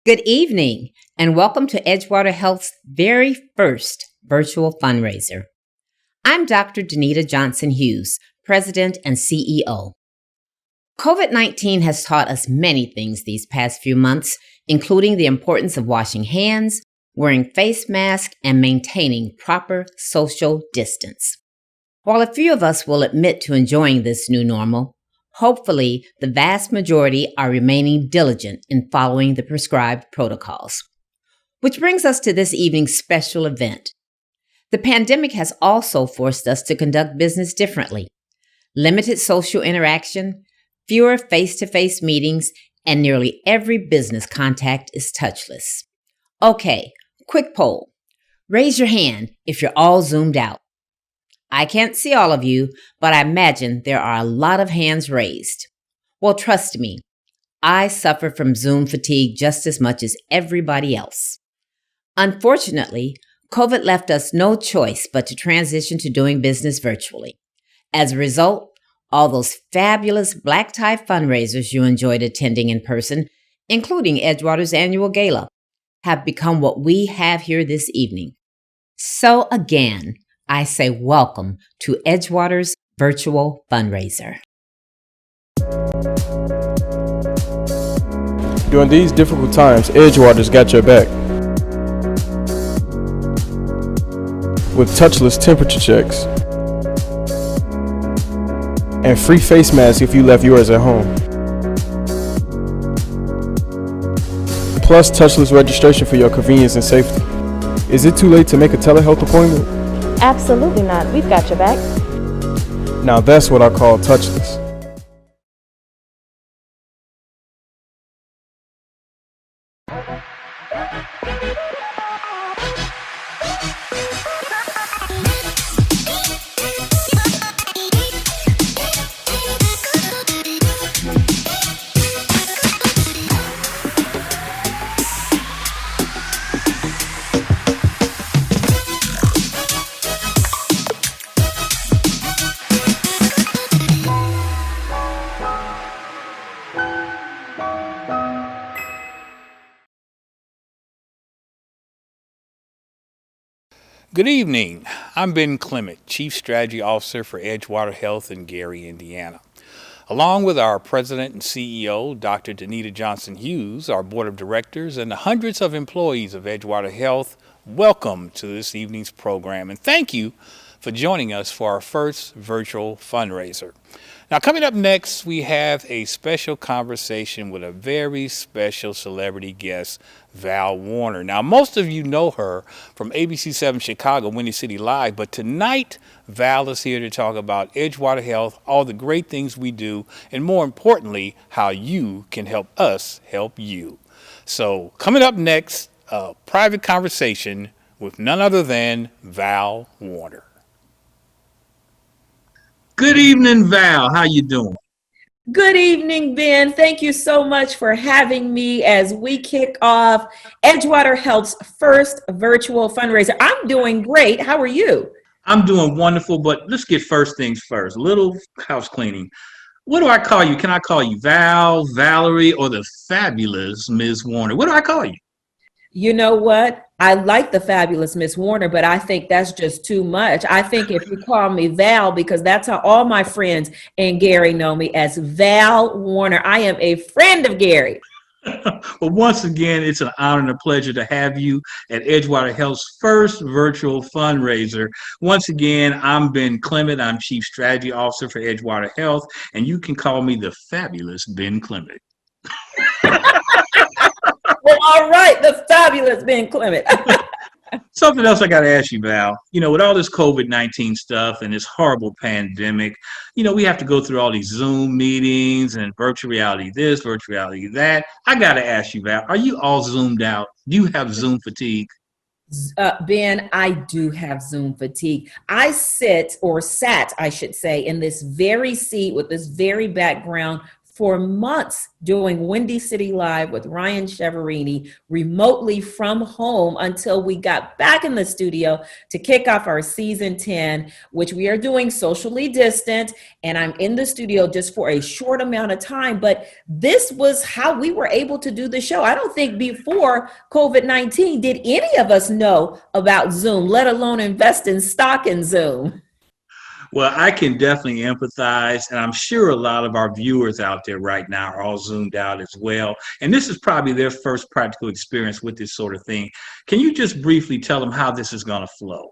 Good evening, and welcome to Edgewater Health's very first virtual fundraiser. I'm Dr. Danita Johnson Hughes, President and CEO. COVID 19 has taught us many things these past few months, including the importance of washing hands, wearing face masks, and maintaining proper social distance. While a few of us will admit to enjoying this new normal, hopefully the vast majority are remaining diligent in following the prescribed protocols. Which brings us to this evening's special event. The pandemic has also forced us to conduct business differently. Limited social interaction, fewer face-to-face meetings, and nearly every business contact is touchless. Okay, quick poll. Raise your hand if you're all zoomed out. I can't see all of you, but I imagine there are a lot of hands raised. Well, trust me, I suffer from Zoom fatigue just as much as everybody else. Unfortunately, COVID left us no choice but to transition to doing business virtually. As a result, all those fabulous black tie fundraisers you enjoyed attending in person, including Edgewater's annual gala, have become what we have here this evening. So again, I say welcome to Edgewater's virtual fundraiser. During these difficult times, Edgewater's got your back. With touchless temperature checks and free face masks if you left yours at home. Plus touchless registration for your convenience and safety. Is it too late to make a telehealth appointment? Absolutely not. We've got your back. Now that's what I call touchless. Good evening. I'm Ben Clement, Chief Strategy Officer for Edgewater Health in Gary, Indiana. Along with our President and CEO, Dr. Danita Johnson Hughes, our Board of Directors, and the hundreds of employees of Edgewater Health, welcome to this evening's program. And thank you for joining us for our first virtual fundraiser. Now, coming up next, we have a special conversation with a very special celebrity guest, Val Warner. Now, most of you know her from ABC7 Chicago, Windy City Live, but tonight, Val is here to talk about Edgewater Health, all the great things we do, and more importantly, how you can help us help you. So, coming up next, a private conversation with none other than Val Warner. Good evening, Val. How you doing? Good evening, Ben. Thank you so much for having me as we kick off Edgewater Health's first virtual fundraiser. I'm doing great. How are you? I'm doing wonderful, but let's get first things first. A little house cleaning. What do I call you? Can I call you Val, Valerie, or the fabulous Ms. Warner? What do I call you? You know what? I like the fabulous Miss Warner, but I think that's just too much. I think if you call me Val, because that's how all my friends and Gary know me, as Val Warner. I am a friend of Gary. Well, once again, it's an honor and a pleasure to have you at Edgewater Health's first virtual fundraiser. Once again, I'm Ben Clement. I'm Chief Strategy Officer for Edgewater Health, and you can call me the fabulous Ben Clement. Well, all right, the fabulous Ben Clement. Something else I got to ask you, Val. With all this COVID-19 stuff and this horrible pandemic, we have to go through all these Zoom meetings and virtual reality this, virtual reality that. I got to ask you, Val, are you all zoomed out? Do you have Zoom fatigue? Ben, I do have Zoom fatigue. I sat, I should say, in this very seat with this very background for months doing Windy City Live with Ryan Cheverini remotely from home until we got back in the studio to kick off our season 10, which we are doing socially distant. And I'm in the studio just for a short amount of time. But this was how we were able to do the show. I don't think before COVID-19 did any of us know about Zoom, let alone invest in stock in Zoom. Well, I can definitely empathize, and I'm sure a lot of our viewers out there right now are all Zoomed out as well. And this is probably their first practical experience with this sort of thing. Can you just briefly tell them how this is going to flow?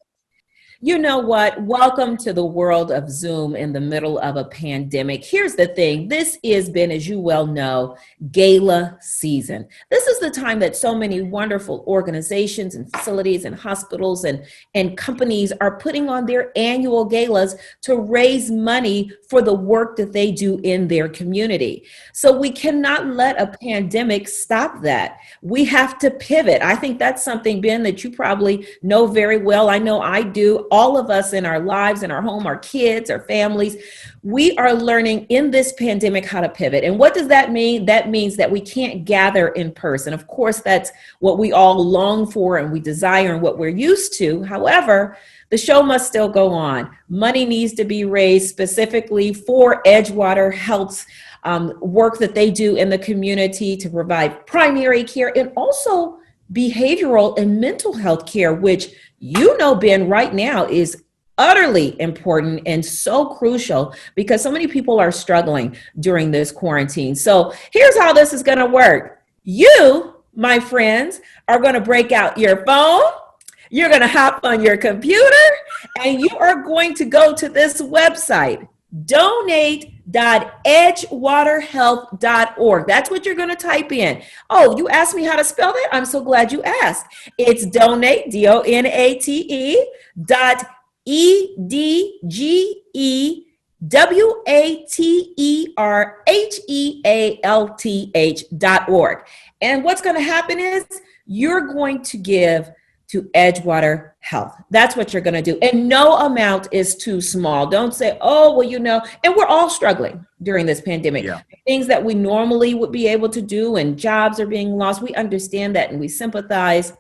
You know what? Welcome to the world of Zoom in the middle of a pandemic. Here's the thing. This has been, as you well know, gala season. This is the time that so many wonderful organizations and facilities and hospitals and companies are putting on their annual galas to raise money for the work that they do in their community. So we cannot let a pandemic stop that. We have to pivot. I think that's something, Ben, that you probably know very well. I know I do. All of us in our lives, in our home, our kids, our families, we are learning in this pandemic how to pivot. And what does that mean? That means that we can't gather in person. Of course, that's what we all long for and we desire and what we're used to. However, the show must still go on. Money needs to be raised specifically for Edgewater Health's work that they do in the community to provide primary care and also behavioral and mental health care, which you know, Ben, right now is utterly important and so crucial because so many people are struggling during this quarantine. So here's how this is going to work. You, my friends, are going to break out your phone. You're going to hop on your computer and you are going to go to this website, donate.edgewaterhealth.org. That's what you're going to type in. Oh, you asked me how to spell that? I'm so glad you asked. It's donate, DONATE, EDGEWATERHEALTH.org. And what's going to happen is you're going to give to Edgewater Health. That's what you're going to do. And no amount is too small. Don't say, oh, well, you know, and we're all struggling during this pandemic. Yeah. Things that we normally would be able to do and jobs are being lost. We understand that and we sympathize,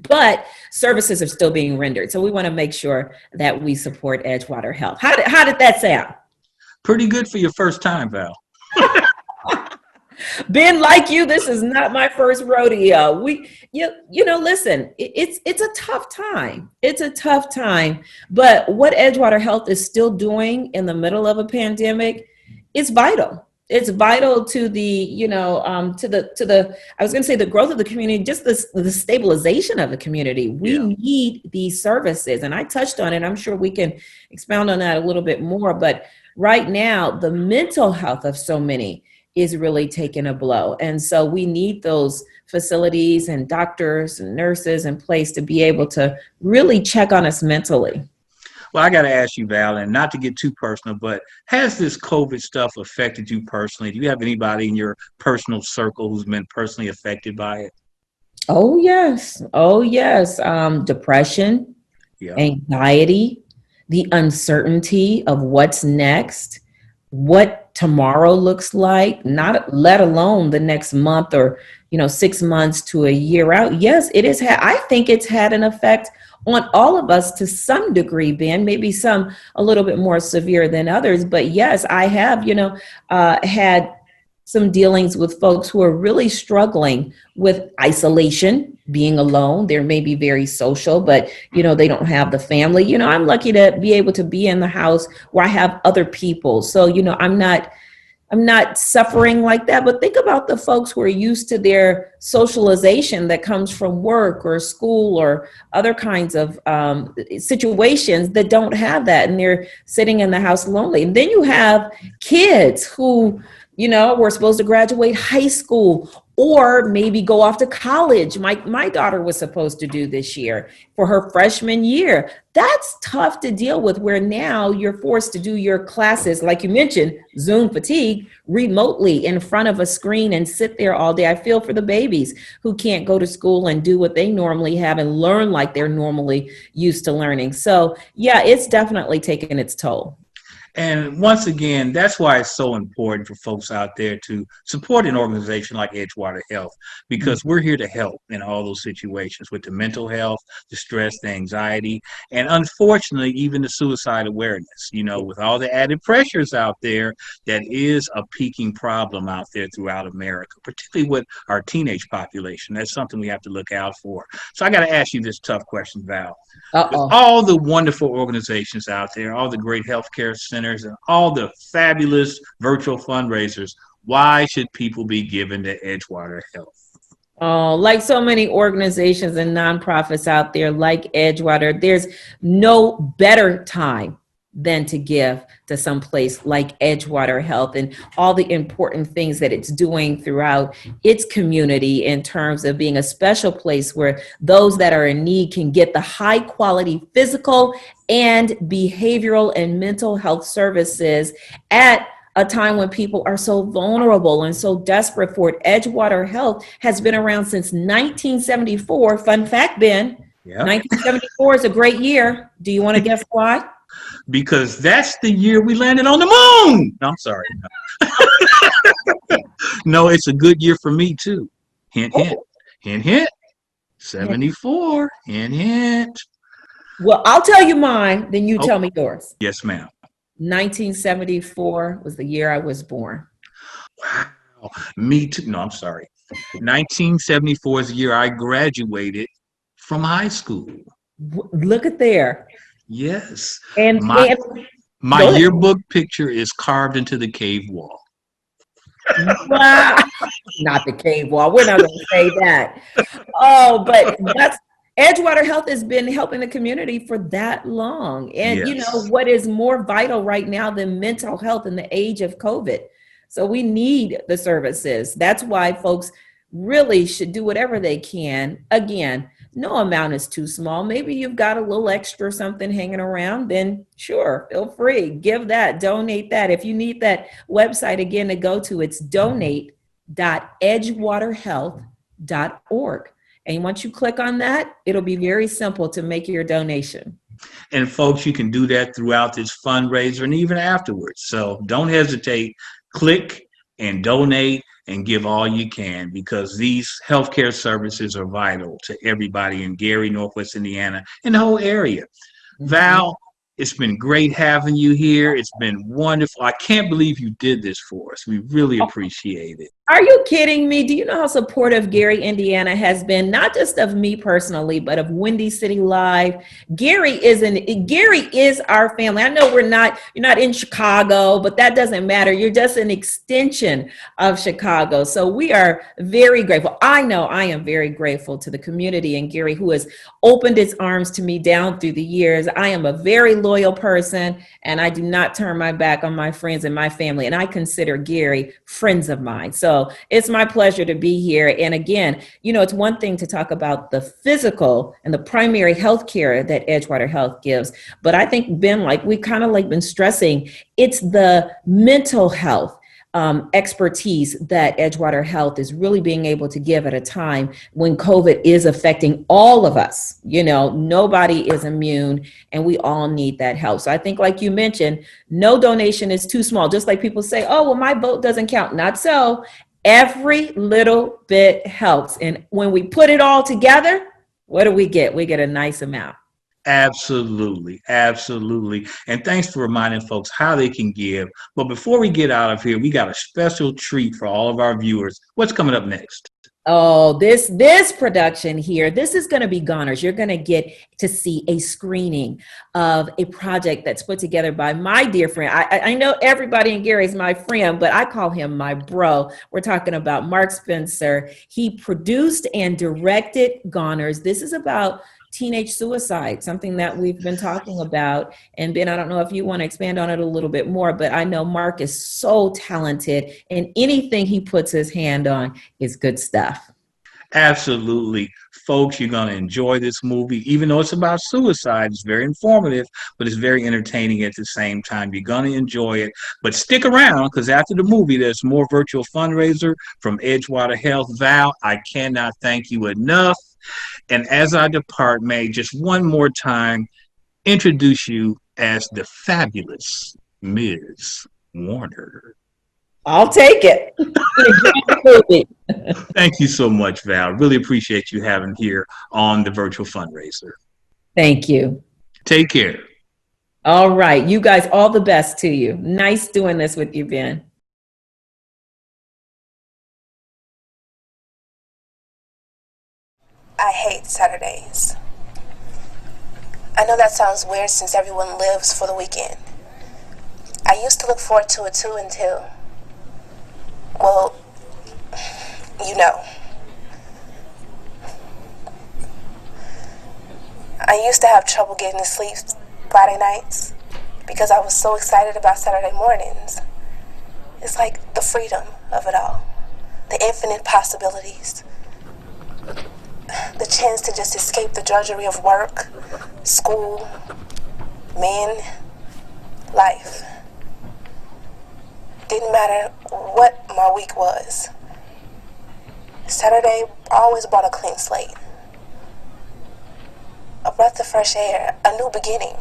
but services are still being rendered. So we want to make sure that we support Edgewater Health. How did that sound? Pretty good for your first time, Val. Ben, like you, this is not my first rodeo. Listen, it's a tough time. It's a tough time. But what Edgewater Health is still doing in the middle of a pandemic is vital. It's vital to the, I was going to say the growth of the community, just the stabilization of the community. We need these services. And I touched on it. I'm sure we can expound on that a little bit more. But right now, the mental health of so many is really taking a blow. And so we need those facilities and doctors and nurses in place to be able to really check on us mentally. Well, I got to ask you, Val, and not to get too personal, but has this COVID stuff affected you personally? Do you have anybody in your personal circle who's been personally affected by it? Oh, yes. Depression, anxiety, the uncertainty of what's next, what tomorrow looks like, not let alone the next month or 6 months to a year out. Yes, it is. I think it's had an effect on all of us to some degree, Ben, maybe some a little bit more severe than others. But yes, I have, had some dealings with folks who are really struggling with isolation, being alone. They may be very social, but, they don't have the family. I'm lucky to be able to be in the house where I have other people. So, I'm not suffering like that, but think about the folks who are used to their socialization that comes from work or school or other kinds of situations that don't have that. And they're sitting in the house lonely. And then you have kids who, were supposed to graduate high school or maybe go off to college. My daughter was supposed to do this year for her freshman year. That's tough to deal with, where now you're forced to do your classes, like you mentioned, Zoom fatigue, remotely in front of a screen and sit there all day. I feel for the babies who can't go to school and do what they normally have and learn like they're normally used to learning. So yeah, it's definitely taken its toll. And once again, that's why it's so important for folks out there to support an organization like Edgewater Health, because we're here to help in all those situations with the mental health, the stress, the anxiety, and unfortunately, even the suicide awareness. With all the added pressures out there, that is a peaking problem out there throughout America, particularly with our teenage population. That's something we have to look out for. So I got to ask you this tough question, Val. With all the wonderful organizations out there, all the great healthcare centers, and all the fabulous virtual fundraisers, why should people be given to Edgewater Health? Oh, like so many organizations and nonprofits out there like Edgewater, there's no better time than to give to some place like Edgewater Health and all the important things that it's doing throughout its community in terms of being a special place where those that are in need can get the high quality physical and behavioral and mental health services at a time when people are so vulnerable and so desperate for it. Edgewater Health has been around since 1974. Fun fact, Ben, 1974 is a great year. Do you want to guess why? Because that's the year we landed on the moon. No, I'm sorry. No, it's a good year for me too. Hint, hint, hint, hint. 74. Hint, hint. Well, I'll tell you mine, then you tell me yours. Yes, ma'am. 1974 was the year I was born. Wow. Me too. No, I'm sorry. 1974 is the year I graduated from high school. Look at there. Yes. And my yearbook picture is carved into the cave wall. Wow. Not the cave wall. We're not going to say that. Oh, but that's Edgewater Health has been helping the community for that long. And Yes. you know what is more vital right now than mental health in the age of COVID? So we need the services. That's why folks really should do whatever they can. Again, no amount is too small. Maybe you've got a little extra something hanging around, then sure, feel free. Give that, donate that. If you need that website again to go to, it's donate.edgewaterhealth.org. And once you click on that, it'll be very simple to make your donation. And folks, you can do that throughout this fundraiser and even afterwards. So don't hesitate. Click and donate and give all you can, because these healthcare services are vital to everybody in Gary, Northwest Indiana, and the whole area. Val, it's been great having you here. It's been wonderful. I can't believe you did this for us. We really appreciate it. Are you kidding me? Do you know how supportive Gary, Indiana has been, not just of me personally, but of Windy City Live? Gary is our family. I know you're not in Chicago, but that doesn't matter. You're just an extension of Chicago. So we are very grateful. I know I am very grateful to the community and Gary, who has opened its arms to me down through the years. I am a very loyal person, and I do not turn my back on my friends and my family. And I consider Gary friends of mine. So it's my pleasure to be here. And again, it's one thing to talk about the physical and the primary health care that Edgewater Health gives. But I think, Ben, we've kind of been stressing, it's the mental health expertise that Edgewater Health is really being able to give at a time when COVID is affecting all of us. Nobody is immune, and we all need that help. So I think, like you mentioned, no donation is too small. Just like people say, oh, well, my vote doesn't count. Not so. Every little bit helps. And when we put it all together, what do we get? We get a nice amount. Absolutely. Absolutely. And thanks for reminding folks how they can give. But before we get out of here, we got a special treat for all of our viewers. What's coming up next? Oh, this production here, this is going to be goners. You're going to get to see a screening of a project that's put together by my dear friend. I know everybody in Gary is my friend, but I call him my bro. We're talking about Mark Spencer. He produced and directed Goners. This is about teenage suicide, something that we've been talking about. And Ben, I don't know if you want to expand on it a little bit more, but I know Mark is so talented, and anything he puts his hand on is good stuff. Absolutely. Folks, you're going to enjoy this movie. Even though it's about suicide, it's very informative, but it's very entertaining at the same time. You're going to enjoy it. But stick around, because after the movie, there's more virtual fundraiser from Edgewater Health. Val, I cannot thank you enough. And as I depart, may just one more time introduce you as the fabulous Ms. Warner. I'll take it. Enjoy the movie. Thank you so much, Val. Really appreciate you having here on the virtual fundraiser. Thank you. Take care. All right. You guys, all the best to you. Nice doing this with you, Ben. I hate Saturdays. I know that sounds weird since everyone lives for the weekend. I used to look forward to it too until, well, you know. I used to have trouble getting to sleep Friday nights because I was so excited about Saturday mornings. It's like the freedom of it all, the infinite possibilities. The chance to just escape the drudgery of work, school, men, life. Didn't matter what my week was. Saturday always brought a clean slate. A breath of fresh air, a new beginning.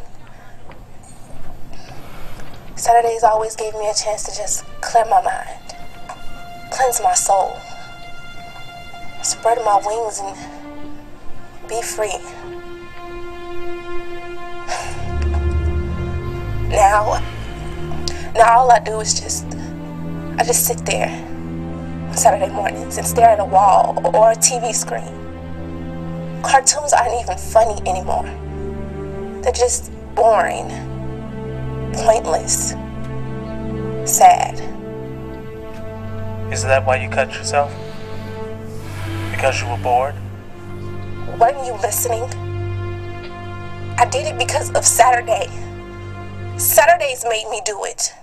Saturdays always gave me a chance to just clear my mind, cleanse my soul, spread my wings and be free. Now all I do is I just sit there on Saturday mornings and stare at a wall or a TV screen. Cartoons aren't even funny anymore. They're just boring, pointless, sad. Is that why you cut yourself? Because you were bored? Weren't you listening? I did it because of Saturday. Saturdays made me do it.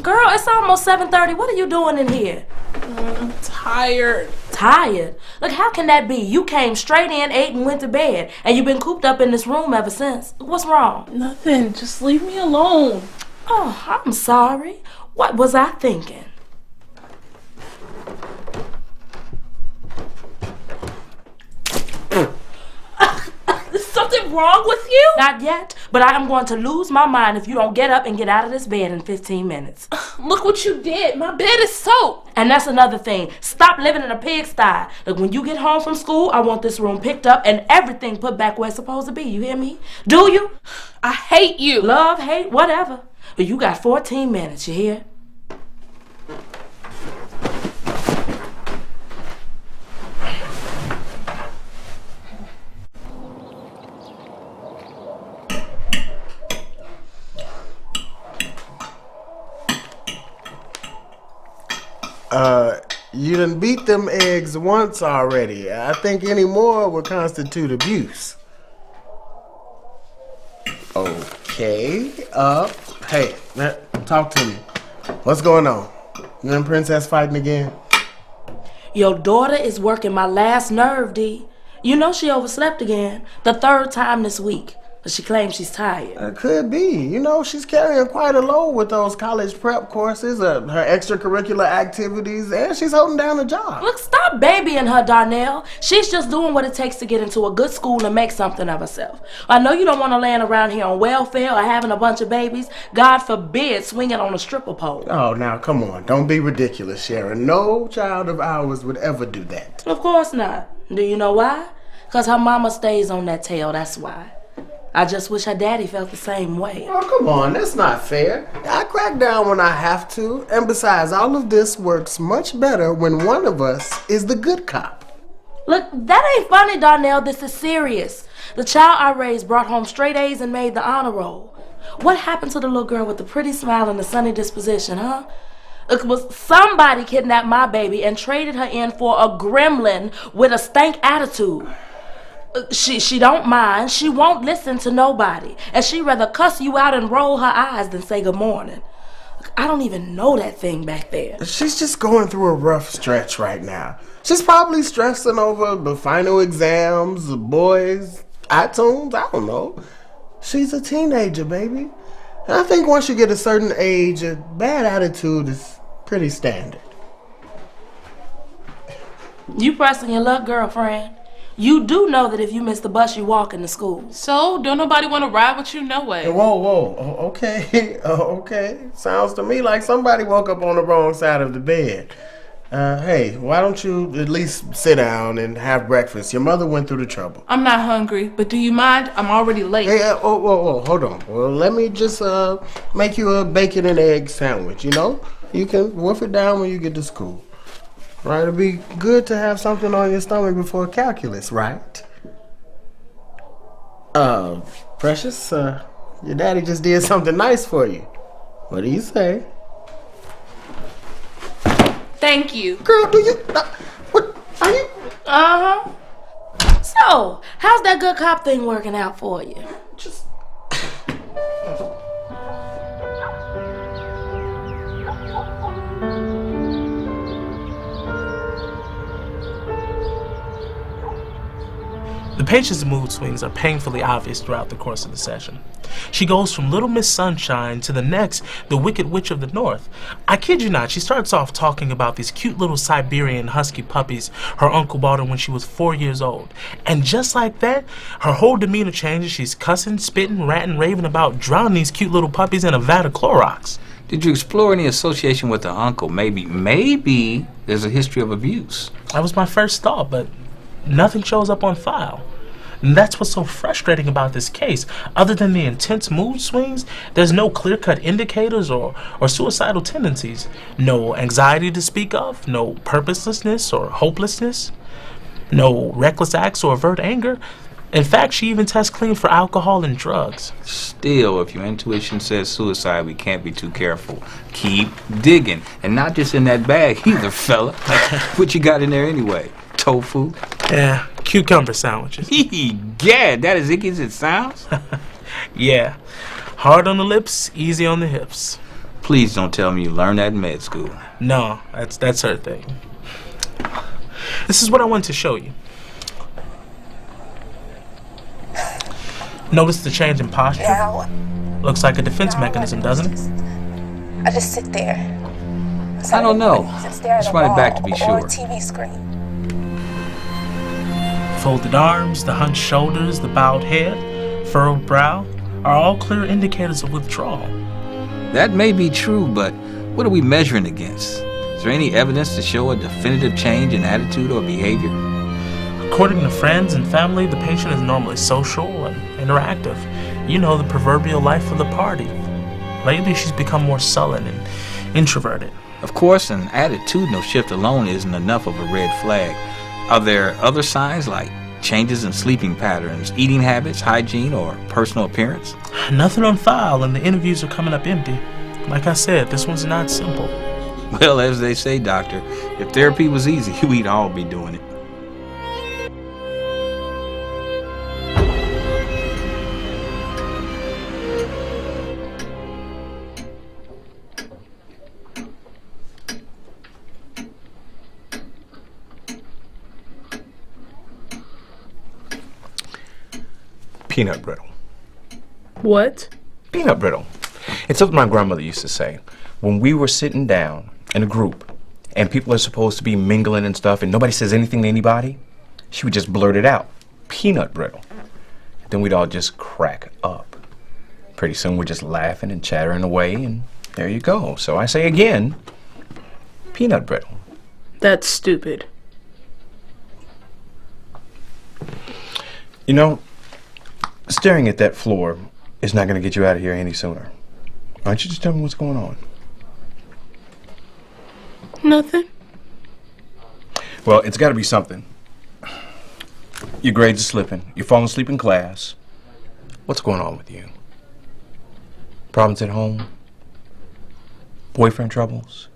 Girl, it's almost 7:30. What are you doing in here? I'm tired. Tired? Look, how can that be? You came straight in, ate, and went to bed, and you've been cooped up in this room ever since. What's wrong? Nothing. Just leave me alone. Oh, I'm sorry. What was I thinking? Is something wrong with you? Not yet, but I am going to lose my mind if you don't get up and get out of this bed in 15 minutes. Look what you did. My bed is soaked. And that's another thing. Stop living in a pigsty. Look, when you get home from school, I want this room picked up and everything put back where it's supposed to be. You hear me? Do you? I hate you. Love, hate, whatever. But you got 14 minutes, you hear? You done beat them eggs once already. I think any more would constitute abuse. Okay, hey, talk to me. What's going on? You and Princess fighting again? Your daughter is working my last nerve, D. You know she overslept again. The third time this week. But she claims she's tired. It could be. You know, she's carrying quite a load with those college prep courses, her extracurricular activities, and she's holding down a job. Look, stop babying her, Darnell. She's just doing what it takes to get into a good school and make something of herself. I know you don't want to land around here on welfare or having a bunch of babies. God forbid swinging on a stripper pole. Oh, now, come on. Don't be ridiculous, Sharon. No child of ours would ever do that. Of course not. Do you know why? Because her mama stays on that tail, that's why. I just wish her daddy felt the same way. Oh, come on. That's not fair. I crack down when I have to. And besides, all of this works much better when one of us is the good cop. Look, that ain't funny, Darnell. This is serious. The child I raised brought home straight A's and made the honor roll. What happened to the little girl with the pretty smile and the sunny disposition, huh? It was somebody kidnapped my baby and traded her in for a gremlin with a stank attitude. She don't mind. She won't listen to nobody. And she'd rather cuss you out and roll her eyes than say good morning. I don't even know that thing back there. She's just going through a rough stretch right now. She's probably stressing over the final exams, the boys, iTunes, I don't know. She's a teenager, baby. And I think once you get a certain age, a bad attitude is pretty standard. You pressing your luck, girlfriend. You do know that if you miss the bus, you walk into school. So, don't nobody want to ride with you? No way. Whoa. Okay. Okay. Sounds to me like somebody woke up on the wrong side of the bed. Hey, why don't you at least sit down and have breakfast? Your mother went through the trouble. I'm not hungry, but do you mind? I'm already late. Hey, whoa, hold on. Well, let me just make you a bacon and egg sandwich, you know? You can wolf it down when you get to school. Right, it'd be good to have something on your stomach before calculus, right? Precious, your daddy just did something nice for you. What do you say? Thank you. Girl, do you... what, are you... Uh-huh. So, how's that good cop thing working out for you? Just... The patient's mood swings are painfully obvious throughout the course of the session. She goes from Little Miss Sunshine to the next, the Wicked Witch of the North. I kid you not, she starts off talking about these cute little Siberian husky puppies her uncle bought her when she was 4 years old. And just like that, her whole demeanor changes. She's cussing, spitting, ranting, raving about drowning these cute little puppies in a vat of Clorox. Did you explore any association with the uncle? Maybe there's a history of abuse. That was my first thought, but nothing shows up on file. And that's what's so frustrating about this case. Other than the intense mood swings, there's no clear-cut indicators or suicidal tendencies. No anxiety to speak of, no purposelessness or hopelessness, no reckless acts or overt anger. In fact, she even tests clean for alcohol and drugs. Still, if your intuition says suicide, we can't be too careful. Keep digging. And not just in that bag either, fella. What you got in there anyway? Tofu? Yeah, cucumber sandwiches. Gad, that as icky as it sounds? Yeah, hard on the lips, easy on the hips. Please don't tell me you learned that in med school. No, that's her thing. This is what I want to show you. Notice the change in posture? Now, looks like a defense mechanism, doesn't it? I just sit there. I don't know. Just run it back to be sure. Or a TV screen. Folded arms, the hunched shoulders, the bowed head, furrowed brow are all clear indicators of withdrawal. That may be true, but what are we measuring against? Is there any evidence to show a definitive change in attitude or behavior? According to friends and family, the patient is normally social and interactive. You know, the proverbial life of the party. Lately, she's become more sullen and introverted. Of course, an attitudinal shift alone isn't enough of a red flag. Are there other signs like changes in sleeping patterns, eating habits, hygiene, or personal appearance? Nothing on file, and the interviews are coming up empty. Like I said, this one's not simple. Well, as they say, doctor, if therapy was easy, we'd all be doing it. Peanut brittle. What? Peanut brittle. It's something my grandmother used to say. When we were sitting down in a group and people are supposed to be mingling and stuff and nobody says anything to anybody, she would just blurt it out. Peanut brittle. Then we'd all just crack up. Pretty soon we're just laughing and chattering away, and there you go. So I say again, peanut brittle. That's stupid. You know, staring at that floor is not going to get you out of here any sooner. Why don't you just tell me what's going on? Nothing. Well, it's got to be something. Your grades are slipping. You're falling asleep in class. What's going on with you? Problems at home? Boyfriend troubles?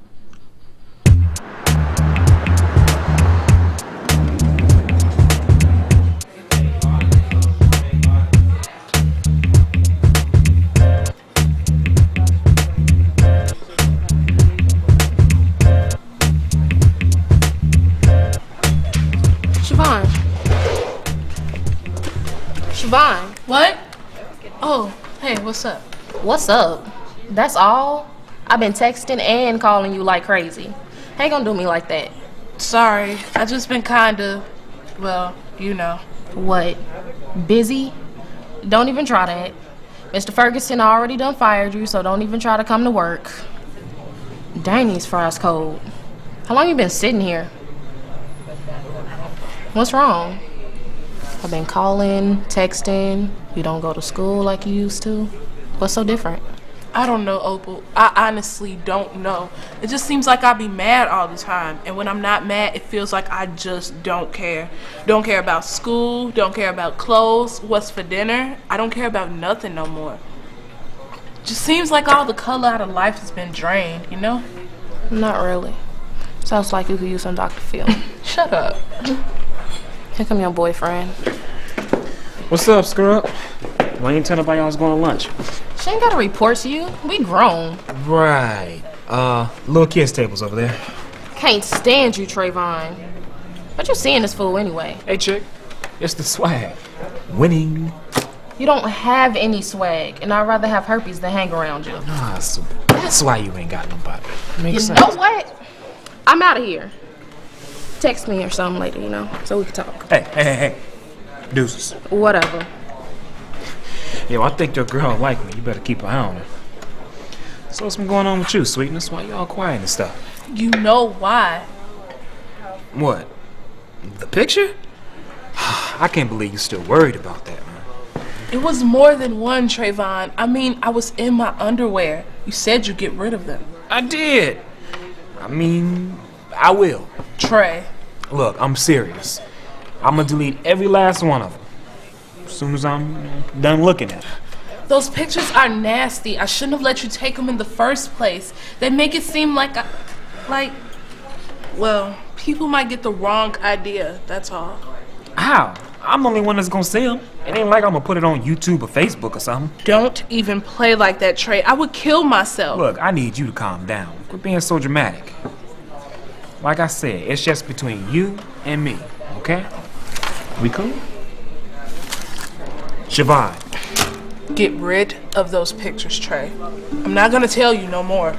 Siobhan. What? Oh, hey, what's up? What's up? That's all? I've been texting and calling you like crazy. Ain't gonna do me like that. Sorry, I just been kinda, well, you know. What? Busy? Don't even try that. Mr. Ferguson already done fired you, so don't even try to come to work. Dang, these fries cold. How long you been sitting here? What's wrong? I've been calling, texting. You don't go to school like you used to. What's so different? I don't know, Opal. I honestly don't know. It just seems like I be mad all the time. And when I'm not mad, it feels like I just don't care. Don't care about school, don't care about clothes, what's for dinner. I don't care about nothing no more. Just seems like all the color out of life has been drained, you know? Not really. Sounds like you could use some Dr. Phil. Shut up. Here come your boyfriend. What's up, Scrub? Why you ain't tell nobody I was going to lunch? She ain't gotta report to you. We grown. Right. Little kids' tables over there. Can't stand you, Trayvon. But you seeing this fool anyway. Hey, chick. It's the swag. Winning. You don't have any swag, and I'd rather have herpes than hang around you. Nah, so that's why you ain't got nobody. Makes sense. You know what? I'm out of here. Text me or something later, you know, so we can talk. Hey. Deuces. Whatever. Yo, I think your girl like me. You better keep an eye on her. So what's been going on with you, sweetness? Why you all quiet and stuff? You know why. What? The picture? I can't believe you're still worried about that, man. It was more than one, Trayvon. I mean, I was in my underwear. You said you'd get rid of them. I did. I mean, I will. Trey. Look, I'm serious. I'm gonna delete every last one of them. As soon as I'm done looking at it. Those pictures are nasty. I shouldn't have let you take them in the first place. They make it seem like well, people might get the wrong idea, that's all. How? I'm the only one that's gonna see them. It ain't like I'm gonna put it on YouTube or Facebook or something. Don't even play like that, Trey. I would kill myself. Look, I need you to calm down. Quit being so dramatic. Like I said, it's just between you and me, okay? We cool? Siobhan. Get rid of those pictures, Trey. I'm not gonna tell you no more.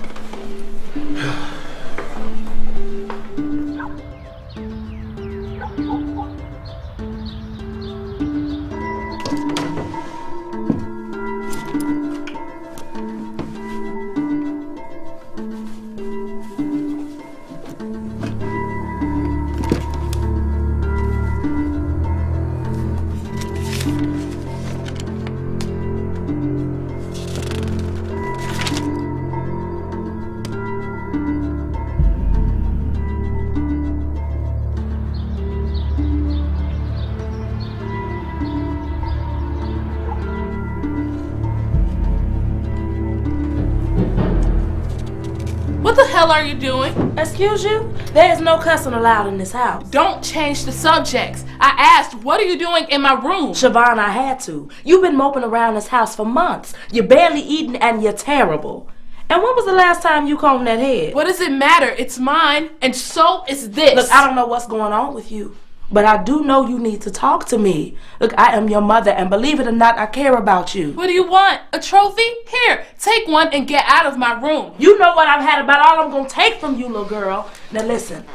What the hell are you doing? Excuse you? There is no cussing allowed in this house. Don't change the subjects. I asked, what are you doing in my room? Siobhan, I had to. You've been moping around this house for months. You're barely eating and you're terrible. And when was the last time you combed that head? What does it matter? It's mine, and so is this. Look, I don't know what's going on with you. But I do know you need to talk to me. Look, I am your mother, and believe it or not, I care about you. What do you want? A trophy? Here, take one and get out of my room. You know what I've had about all I'm going to take from you, little girl. Now listen,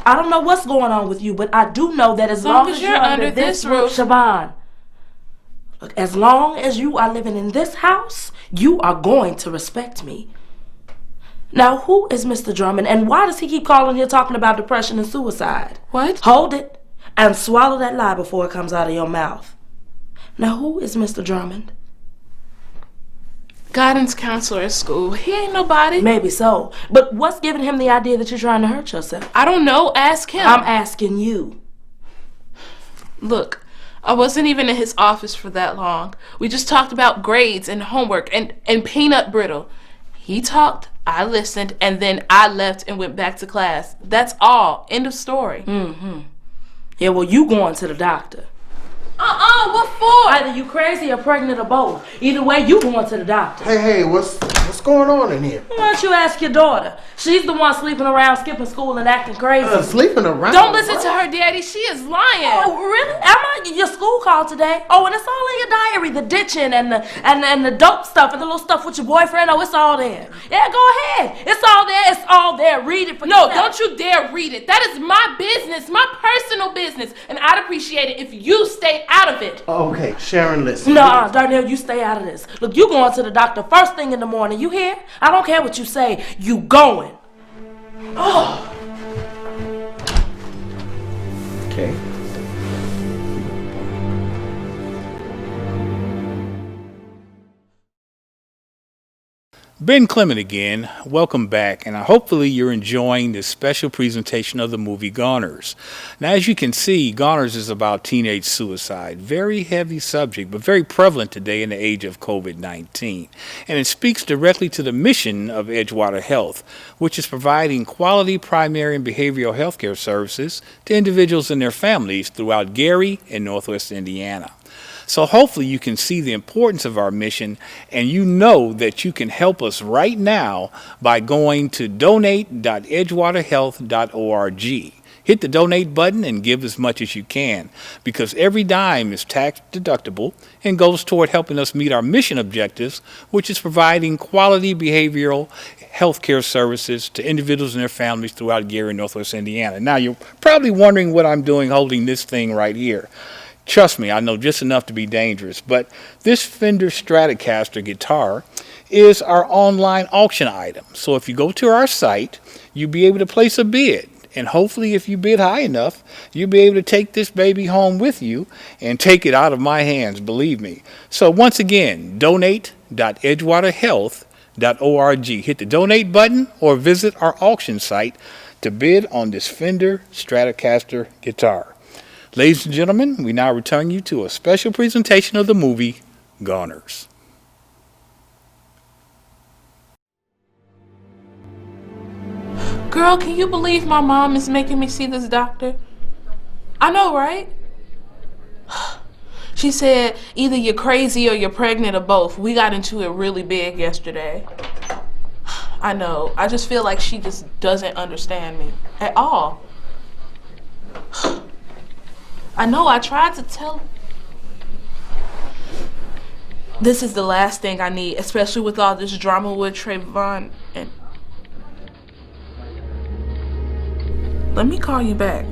I don't know what's going on with you, but I do know that as long as you're under this roof, Siobhan, look, as long as you are living in this house, you are going to respect me. Now, who is Mr. Drummond, and why does he keep calling here talking about depression and suicide? What? Hold it. And swallow that lie before it comes out of your mouth. Now, who is Mr. Drummond? Guidance counselor at school. He ain't nobody. Maybe so. But what's giving him the idea that you're trying to hurt yourself? I don't know. Ask him. I'm asking you. Look, I wasn't even in his office for that long. We just talked about grades and homework and peanut brittle. He talked, I listened, and then I left and went back to class. That's all. End of story. Mm-hmm. Yeah, well, you going to the doctor. What for? Either you crazy or pregnant or both. Either way, you going to the doctor. Hey, what's going on in here? Why don't you ask your daughter? She's the one sleeping around, skipping school, and acting crazy. Sleeping around? Don't listen to her, Daddy. She is lying. Oh, really? Am I your school call today? Oh, and it's all in your diary. The ditching and the dope stuff and the little stuff with your boyfriend. Oh, it's all there. Yeah, go ahead. It's all there. It's all there. Read it for yourself. No, don't you dare read it. That is my business, my personal business, and I'd appreciate it if you stay out of it. Okay, Sharon, listen. No, Darnell, you stay out of this. Look, you going to the doctor first thing in the morning. You hear? I don't care what you say. You going. Oh. Okay. Ben Clement again. Welcome back, and hopefully you're enjoying this special presentation of the movie Goners. Now, as you can see, Goners is about teenage suicide. Very heavy subject, but very prevalent today in the age of COVID-19. And it speaks directly to the mission of Edgewater Health, which is providing quality primary and behavioral health care services to individuals and their families throughout Gary and Northwest Indiana. So hopefully you can see the importance of our mission, and you know that you can help us right now by going to donate.edgewaterhealth.org. Hit the donate button and give as much as you can, because every dime is tax deductible and goes toward helping us meet our mission objectives, which is providing quality behavioral health care services to individuals and their families throughout Gary and Northwest Indiana. Now you're probably wondering what I'm doing holding this thing right here. Trust me, I know just enough to be dangerous, but this Fender Stratocaster guitar is our online auction item. So if you go to our site, you'll be able to place a bid. And hopefully if you bid high enough, you'll be able to take this baby home with you and take it out of my hands, believe me. So once again, donate.edgewaterhealth.org. Hit the donate button or visit our auction site to bid on this Fender Stratocaster guitar. Ladies and gentlemen, we now return you to a special presentation of the movie Goners. Girl, can you believe my mom is making me see this doctor? I know, right? She said either you're crazy or you're pregnant or both. We got into it really big yesterday. I know. I just feel like she just doesn't understand me at all. I know, I tried to tell. This is the last thing I need, especially with all this drama with Trayvon and... Let me call you back.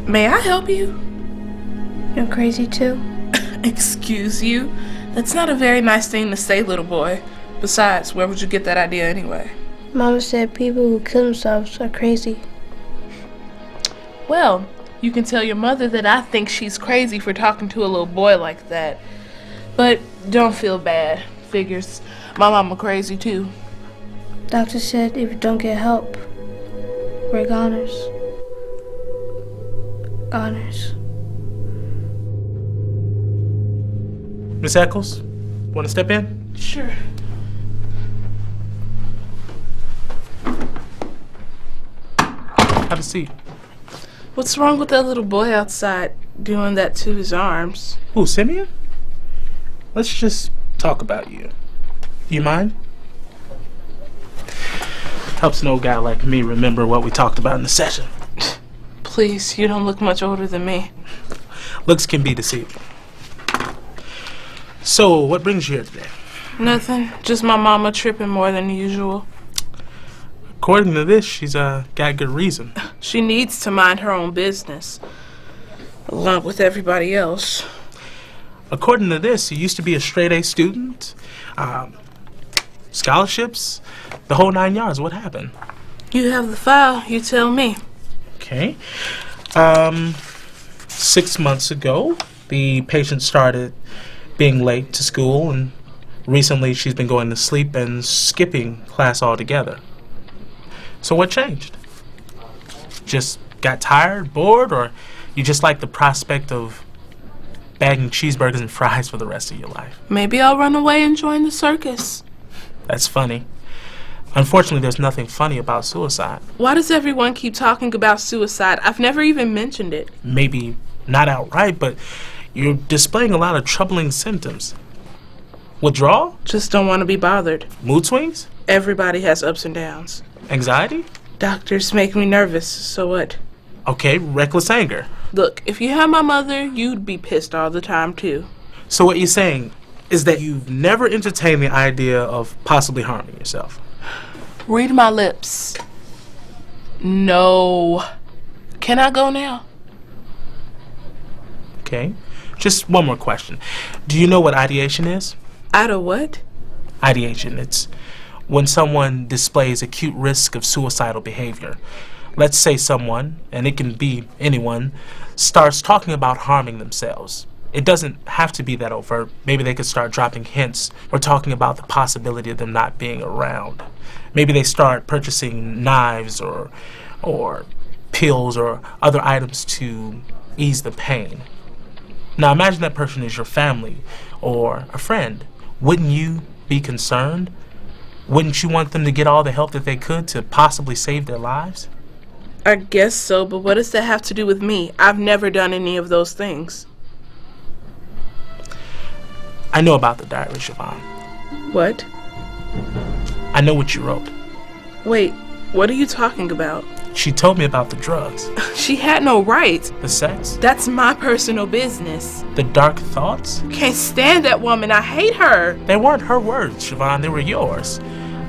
May I help you? You're crazy too? Excuse you? That's not a very nice thing to say, little boy. Besides, where would you get that idea anyway? Mama said people who kill themselves are crazy. Well, you can tell your mother that I think she's crazy for talking to a little boy like that. But don't feel bad. Figures. My mama crazy too. Doctor said if you don't get help, we're goners. Goners. Miss Eccles, want to step in? Sure. Have a seat. What's wrong with that little boy outside doing that to his arms? Who, Simeon? Let's just talk about you. You mind? Helps an old guy like me remember what we talked about in the session. Please, you don't look much older than me. Looks can be deceiving. So, what brings you here today? Nothing. Just my mama tripping more than usual. According to this, she's got good reason. She needs to mind her own business, along with everybody else. According to this, you used to be a straight-A student, scholarships, the whole 9 yards. What happened? You have the file. You tell me. Okay. 6 months ago, the patient started being late to school, and recently she's been going to sleep and skipping class altogether. So what changed? Just got tired, bored, or you just like the prospect of bagging cheeseburgers and fries for the rest of your life? Maybe I'll run away and join the circus. That's funny. Unfortunately, there's nothing funny about suicide. Why does everyone keep talking about suicide? I've never even mentioned it. Maybe not outright, but you're displaying a lot of troubling symptoms. Withdrawal? Just don't want to be bothered. Mood swings? Everybody has ups and downs. Anxiety? Doctors make me nervous, so what? Okay, reckless anger. Look, if you had my mother, you'd be pissed all the time, too. So what you're saying is that you've never entertained the idea of possibly harming yourself? Read my lips. No. Can I go now? Okay. Just one more question. Do you know what ideation is? Ida what? Ideation. It's when someone displays acute risk of suicidal behavior. Let's say someone, and it can be anyone, starts talking about harming themselves. It doesn't have to be that overt. Maybe they could start dropping hints or talking about the possibility of them not being around. Maybe they start purchasing knives or pills or other items to ease the pain. Now imagine that person is your family or a friend. Wouldn't you be concerned? Wouldn't you want them to get all the help that they could to possibly save their lives? I guess so, but what does that have to do with me? I've never done any of those things. I know about the diary, Siobhan. What? I know what you wrote. Wait, what are you talking about? She told me about the drugs. She had no right. The sex? That's my personal business. The dark thoughts? Can't stand that woman. I hate her. They weren't her words, Siobhan. They were yours.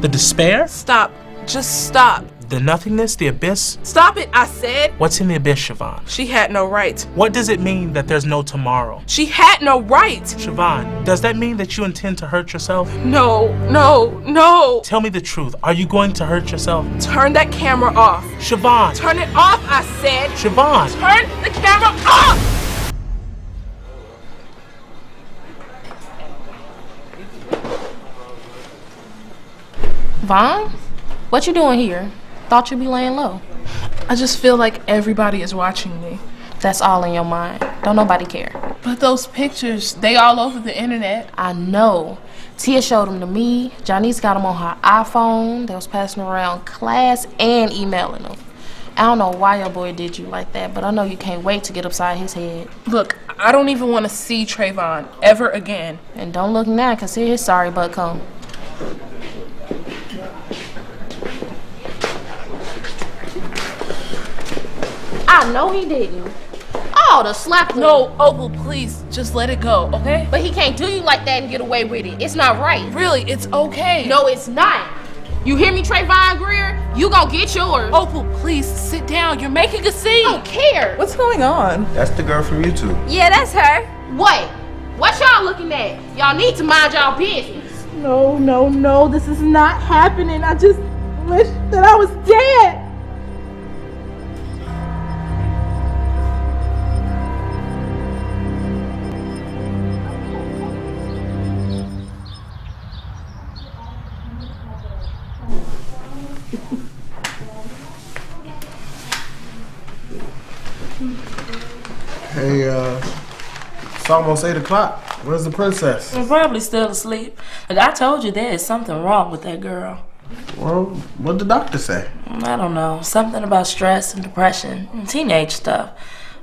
The despair? Stop. Just stop. The nothingness, the abyss? Stop it, I said. What's in the abyss, Siobhan? She had no right. What does it mean that there's no tomorrow? She had no right. Siobhan, does that mean that you intend to hurt yourself? No, no, no. Tell me the truth. Are you going to hurt yourself? Turn that camera off. Siobhan. Turn it off, I said. Siobhan. Turn the camera off. Vaughn? What you doing here? Thought you'd be laying low. I just feel like everybody is watching me. That's all in your mind. Don't nobody care. But those pictures, they all over the internet. I know. Tia showed them to me. Janice got them on her iPhone. They was passing around class and emailing them. I don't know why your boy did you like that, but I know you can't wait to get upside his head. Look, I don't even want to see Trayvon ever again. And don't look now, because here his sorry butt come. I know he didn't. Oh, the slap. No, Opal, please, just let it go, okay? But he can't do you like that and get away with it. It's not right. Really, it's okay. No, it's not. You hear me, Trayvon Greer? You gonna get yours. Opal, please, sit down. You're making a scene. I don't care. What's going on? That's the girl from YouTube. Yeah, that's her. Wait, what y'all looking at? Y'all need to mind y'all business. No, no, no, this is not happening. I just wish that I was dead. Hey, it's almost 8 o'clock. Where's the princess? I'm probably still asleep. Like I told you, there is something wrong with that girl. Well, what'd the doctor say? I don't know. Something about stress and depression and teenage stuff.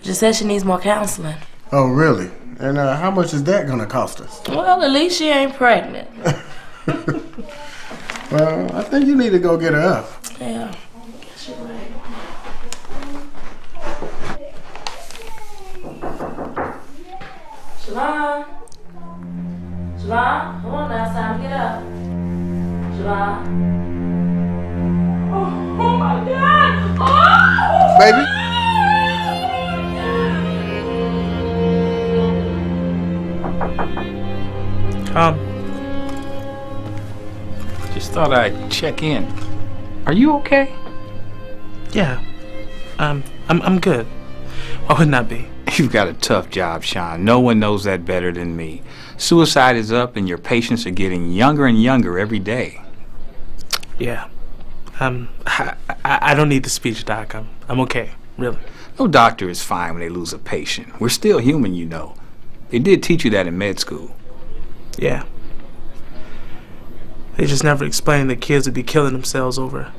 Just said she needs more counseling. Oh, really? And how much is that gonna cost us? Well, at least she ain't pregnant. Well, I think you need to go get her up. Yeah. Javon. Oh my God! Oh! Baby? Just thought I'd check in. Are you okay? Yeah. I'm good. Why wouldn't I be? You've got a tough job, Sean. No one knows that better than me. Suicide is up and your patients are getting younger and younger every day. Yeah. I don't need the speech, Doc. I'm okay, really. No doctor is fine when they lose a patient. We're still human, you know. They did teach you that in med school. Yeah. They just never explained that kids would be killing themselves over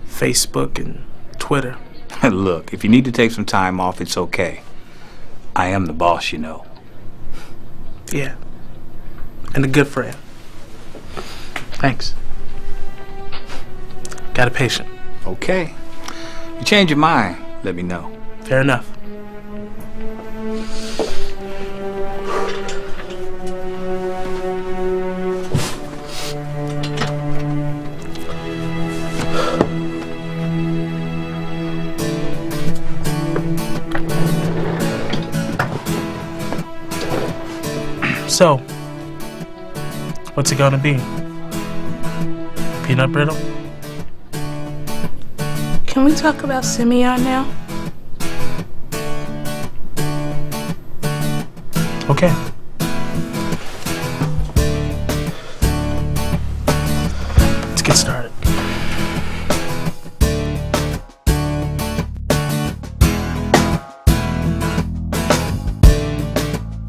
Facebook and Twitter. Look, if you need to take some time off, it's okay. I am the boss, you know. Yeah. And a good friend. Thanks. Got a patient. Okay. If you change your mind, let me know. Fair enough. So, what's it gonna be? Peanut brittle? Can we talk about Simeon now? Okay. Let's get started.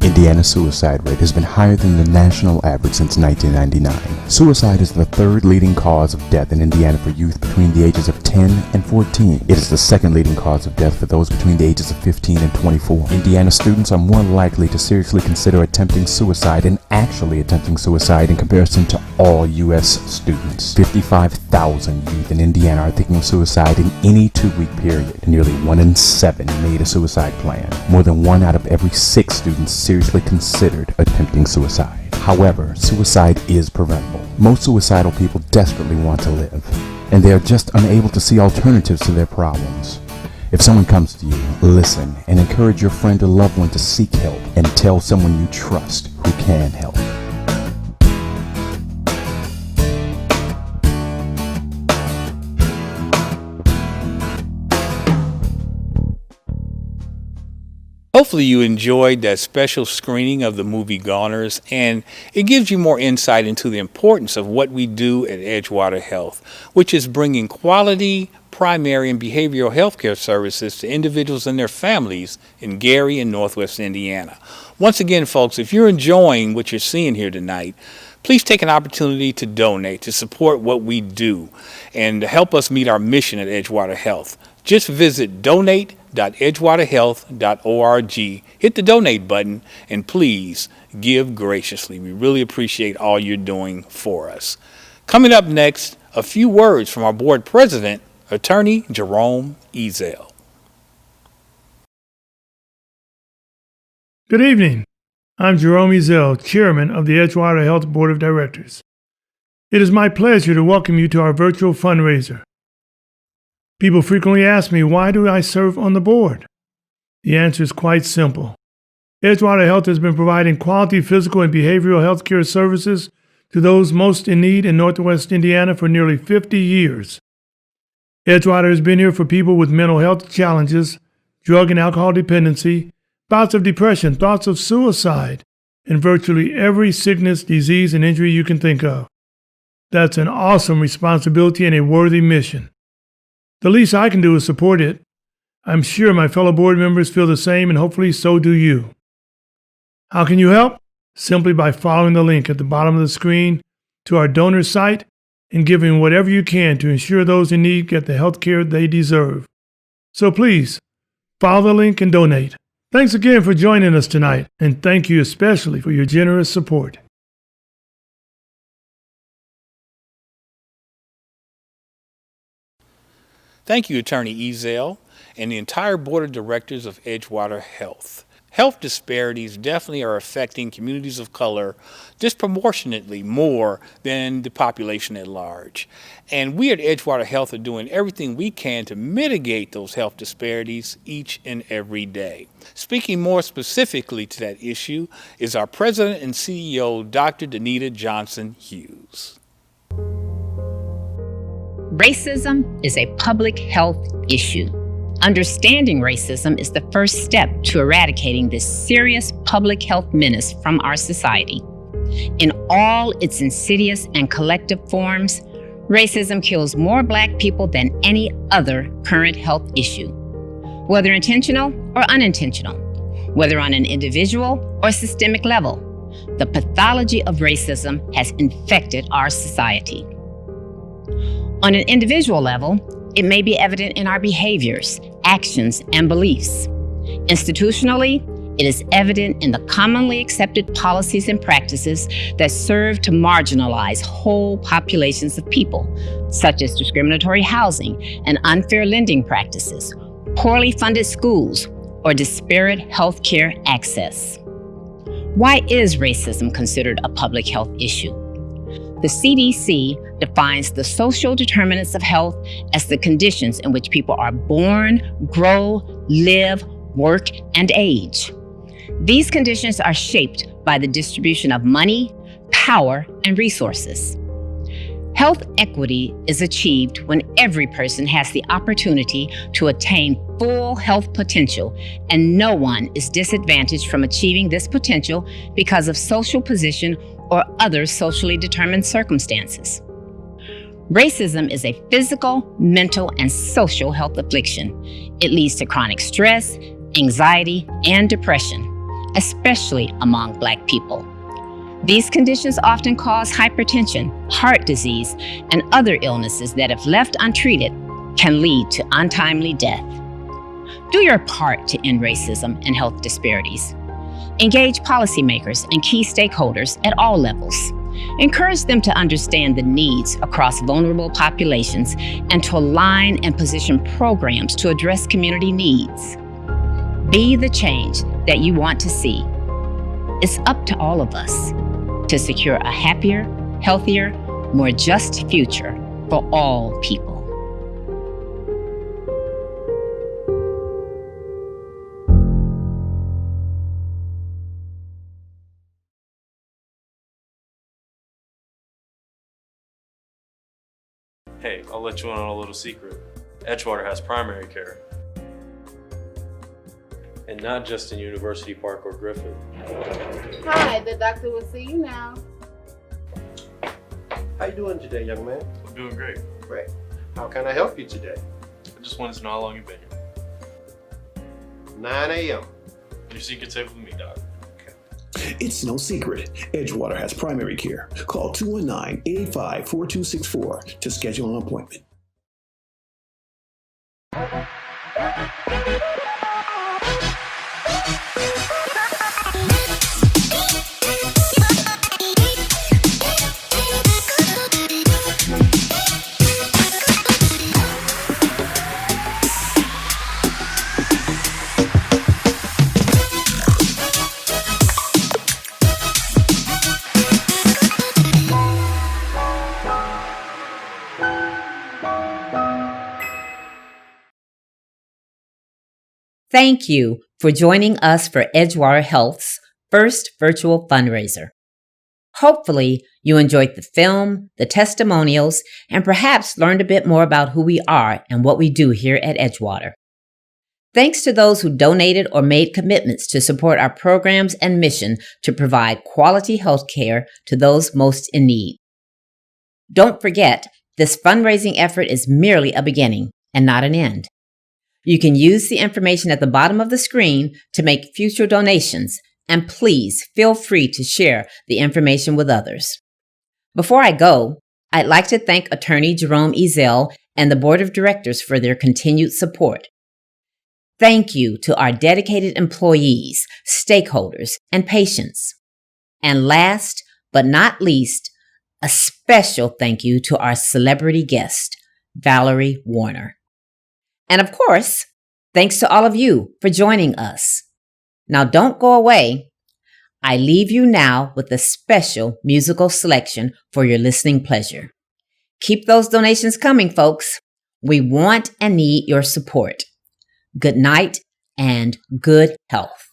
Indiana's suicide rate has been higher than the national average since 1999. Suicide is the third leading cause of death in Indiana for youth between the ages of 10 and 14. It is the second leading cause of death for those between the ages of 15 and 24. Indiana students are more likely to seriously consider attempting suicide and actually attempting suicide in comparison to all U.S. students. 55,000 youth in Indiana are thinking of suicide in any 2-week period. Nearly 1 in 7 made a suicide plan. More than 1 out of every 6 students seriously considered attempting suicide. However, suicide is preventable. Most suicidal people desperately want to live, and they are just unable to see alternatives to their problems. If someone comes to you, listen and encourage your friend or loved one to seek help, and tell someone you trust who can help. Hopefully you enjoyed that special screening of the movie Goners, and it gives you more insight into the importance of what we do at Edgewater Health, which is bringing quality primary and behavioral health care services to individuals and their families in Gary and Northwest Indiana. Once again, folks, if you're enjoying what you're seeing here tonight, please take an opportunity to donate, to support what we do, and to help us meet our mission at Edgewater Health. Just visit donate.edgewaterhealth.org, hit the donate button, and please give graciously. We really appreciate all you're doing for us. Coming up next, a few words from our board president, Attorney Jerome Ezel. Good evening. I'm Jerome Ezel, Chairman of the Edgewater Health Board of Directors. It is my pleasure to welcome you to our virtual fundraiser. People frequently ask me, why do I serve on the board? The answer is quite simple. Edgewater Health has been providing quality physical and behavioral health care services to those most in need in Northwest Indiana for nearly 50 years. Edgewater has been here for people with mental health challenges, drug and alcohol dependency, bouts of depression, thoughts of suicide, and virtually every sickness, disease, and injury you can think of. That's an awesome responsibility and a worthy mission. The least I can do is support it. I'm sure my fellow board members feel the same, and hopefully so do you. How can you help? Simply by following the link at the bottom of the screen to our donor site and giving whatever you can to ensure those in need get the health care they deserve. So please, follow the link and donate. Thanks again for joining us tonight, and thank you especially for your generous support. Thank you, Attorney Ezel, and the entire Board of Directors of Edgewater Health. health disparities definitely are affecting communities of color disproportionately more than the population at large. And we at Edgewater Health are doing everything we can to mitigate those health disparities each and every day. Speaking more specifically to that issue is our President and CEO, Dr. Danita Johnson Hughes. Racism is a public health issue. Understanding racism is the first step to eradicating this serious public health menace from our society. In all its insidious and collective forms, racism kills more Black people than any other current health issue. Whether intentional or unintentional, whether on an individual or systemic level, the pathology of racism has infected our society. On an individual level, it may be evident in our behaviors, actions, and beliefs. Institutionally, it is evident in the commonly accepted policies and practices that serve to marginalize whole populations of people, such as discriminatory housing and unfair lending practices, poorly funded schools, or disparate health care access. Why is racism considered a public health issue? The CDC defines the social determinants of health as the conditions in which people are born, grow, live, work, and age. These conditions are shaped by the distribution of money, power, and resources. Health equity is achieved when every person has the opportunity to attain full health potential, and no one is disadvantaged from achieving this potential because of social position or other socially determined circumstances. Racism is a physical, mental, and social health affliction. It leads to chronic stress, anxiety, and depression, especially among Black people. These conditions often cause hypertension, heart disease, and other illnesses that, if left untreated, can lead to untimely death. Do your part to end racism and health disparities. Engage policymakers and key stakeholders at all levels. Encourage them to understand the needs across vulnerable populations and to align and position programs to address community needs. Be the change that you want to see. It's up to all of us to secure a happier, healthier, more just future for all people. Hey, I'll let you in on a little secret. Edgewater has primary care. And not just in University Park or Griffith. Hi, the doctor will see you now. How you doing today, young man? I'm doing great. Great. How can I help you today? I just wanted to know how long you've been here. 9 a.m. Your secret's safe with me, Doc. It's no secret. Edgewater has primary care. Call 219-885-4264 to schedule an appointment. Thank you for joining us for Edgewater Health's first virtual fundraiser. Hopefully, you enjoyed the film, the testimonials, and perhaps learned a bit more about who we are and what we do here at Edgewater. Thanks to those who donated or made commitments to support our programs and mission to provide quality health care to those most in need. Don't forget, this fundraising effort is merely a beginning and not an end. You can use the information at the bottom of the screen to make future donations, and please feel free to share the information with others. Before I go, I'd like to thank Attorney Jerome Ezell and the Board of Directors for their continued support. Thank you to our dedicated employees, stakeholders, and patients. And last but not least, a special thank you to our celebrity guest, Valerie Warner. And of course, thanks to all of you for joining us. Now don't go away. I leave you now with a special musical selection for your listening pleasure. Keep those donations coming, folks. We want and need your support. Good night and good health.